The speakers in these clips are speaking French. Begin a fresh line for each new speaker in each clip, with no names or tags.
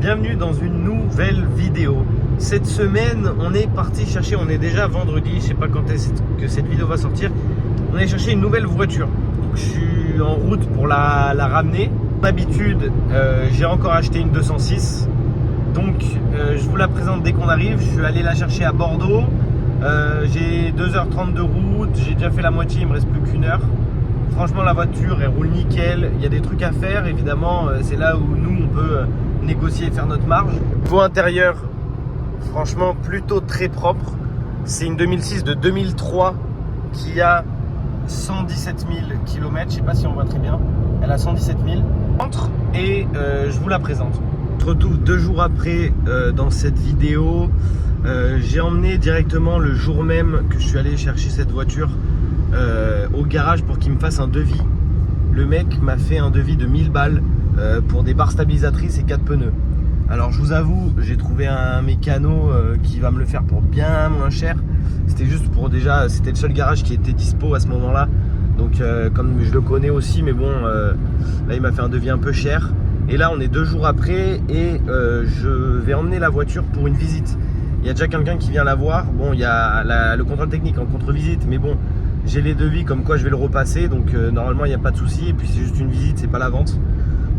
Bienvenue dans une nouvelle vidéo. Cette semaine, on est parti chercher, on est déjà vendredi, je sais pas quand est-ce que cette vidéo va sortir. On est chercher une nouvelle voiture. Donc, je suis en route pour la ramener. D'habitude, j'ai encore acheté une 206. Donc, je vous la présente dès qu'on arrive. Je suis allé la chercher à Bordeaux. J'ai 2h30 de route, j'ai déjà fait la moitié, il me reste plus qu'une heure. Franchement, la voiture, elle roule nickel. Il y a des trucs à faire, évidemment. C'est là où nous, on peut négocier et faire notre marge. Niveau intérieur, franchement, plutôt très propre. C'est une 2006 de 2003 qui a 117 000 km. Je sais pas si on voit très bien. Elle a 117 000. Et je vous la présente. On se retrouve 2 jours après dans cette vidéo. J'ai emmené directement le jour même que je suis allé chercher cette voiture au garage pour qu'il me fasse un devis. Le mec m'a fait un devis de 1000 balles pour des barres stabilisatrices et 4 pneus. Alors je vous avoue, j'ai trouvé un mécano qui va me le faire pour bien moins cher. C'était juste pour déjà, c'était le seul garage qui était dispo à ce moment là. Donc comme je le connais aussi, mais bon, là il m'a fait un devis un peu cher. Et là on est 2 jours après et je vais emmener la voiture pour une visite. Il y a déjà quelqu'un qui vient la voir. Bon, il y a le contrôle technique en contre-visite, mais bon, j'ai les devis comme quoi je vais le repasser. Donc normalement, il n'y a pas de souci. Et puis c'est juste une visite, c'est pas la vente.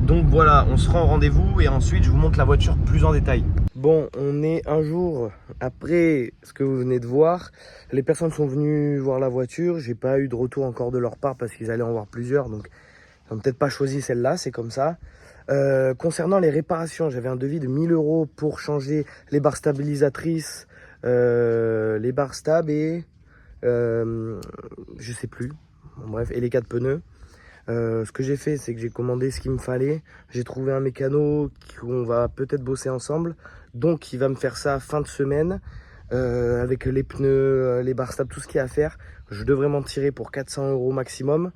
Donc voilà, on se rend au rendez-vous et ensuite je vous montre la voiture plus en détail. Bon, on est un jour après ce que vous venez de voir. Les personnes sont venues voir la voiture. J'ai pas eu de retour encore de leur part parce qu'ils allaient en voir plusieurs. Donc ils n'ont peut-être pas choisi celle-là, c'est comme ça. Concernant les réparations, j'avais un devis de 1000 € pour changer les barres stabilisatrices, les barres stab et je sais plus. Bon, bref, et les 4 pneus. Ce que j'ai fait, c'est que j'ai commandé ce qu'il me fallait. J'ai trouvé un mécano qu'on va peut-être bosser ensemble. Donc il va me faire ça fin de semaine avec les pneus, les barres stab, tout ce qu'il y a à faire. Je devrais m'en tirer pour 400 € maximum.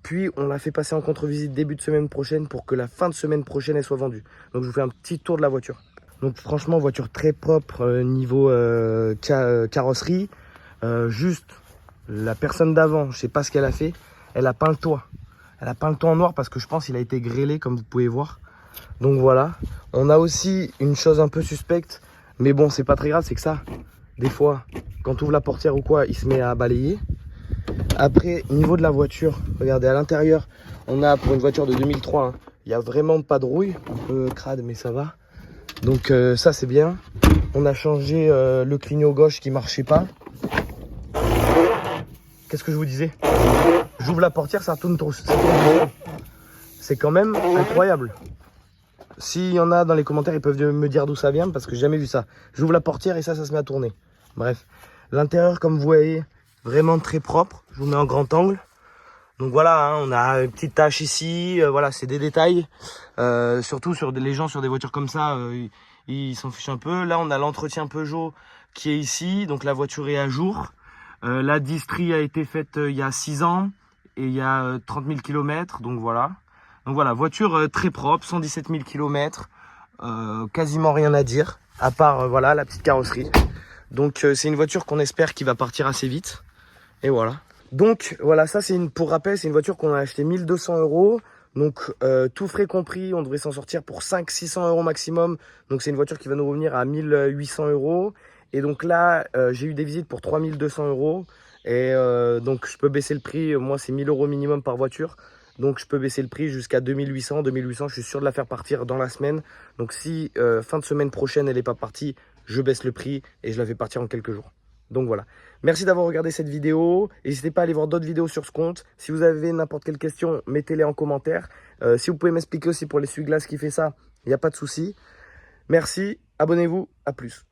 Puis on l'a fait passer en contre-visite début de semaine prochaine pour que la fin de semaine prochaine elle soit vendue. Donc je vous fais un petit tour de la voiture. Donc franchement, voiture très propre niveau carrosserie. Juste la personne d'avant, je sais pas ce qu'elle a fait, elle a peint le toit. Elle a peint le toit en noir parce que je pense qu'il a été grêlé comme vous pouvez voir. Donc voilà. On a aussi une chose un peu suspecte, mais bon c'est pas très grave, c'est que ça, des fois, quand on ouvre la portière ou quoi, il se met à balayer. Après, niveau de la voiture, regardez à l'intérieur, on a pour une voiture de 2003, hein, il n'y a vraiment pas de rouille, un peu crade mais ça va. Donc ça c'est bien. On a changé le clignot gauche qui marchait pas. Qu'est-ce que je vous disais? J'ouvre la portière, ça tourne trop. C'est quand même incroyable. S'il y en a dans les commentaires, ils peuvent me dire d'où ça vient parce que j'ai jamais vu ça. J'ouvre la portière et ça se met à tourner. Bref, l'intérieur comme vous voyez, vraiment très propre. Je vous mets en grand angle. Donc voilà, hein, on a une petite tache ici. Voilà, c'est des détails. Surtout sur les gens sur des voitures comme ça, ils s'en fichent un peu. Là, on a l'entretien Peugeot qui est ici. Donc la voiture est à jour. La distrie a été faite il y a 6 ans et il y a 30 000 km. Donc voilà. Donc voilà, voiture très propre, 117 000 km. Quasiment rien à dire. À part voilà la petite carrosserie. Donc c'est une voiture qu'on espère qui va partir assez vite. Et voilà. Donc voilà, ça c'est pour rappel, c'est une voiture qu'on a acheté 1200 €. Donc tout frais compris, on devrait s'en sortir pour 500-600 € maximum. Donc c'est une voiture qui va nous revenir à 1800 €. Et donc là, j'ai eu des visites pour 3200 €. Et donc je peux baisser le prix, moi c'est 1000 € minimum par voiture. Donc je peux baisser le prix jusqu'à 2800. 2800, je suis sûr de la faire partir dans la semaine. Donc si fin de semaine prochaine elle n'est pas partie, je baisse le prix et je la fais partir en quelques jours. Donc voilà. Merci d'avoir regardé cette vidéo. N'hésitez pas à aller voir d'autres vidéos sur ce compte. Si vous avez n'importe quelle question, mettez-les en commentaire. Si vous pouvez m'expliquer aussi pour l'essuie-glace qui fait ça, il n'y a pas de souci. Merci, abonnez-vous, à plus.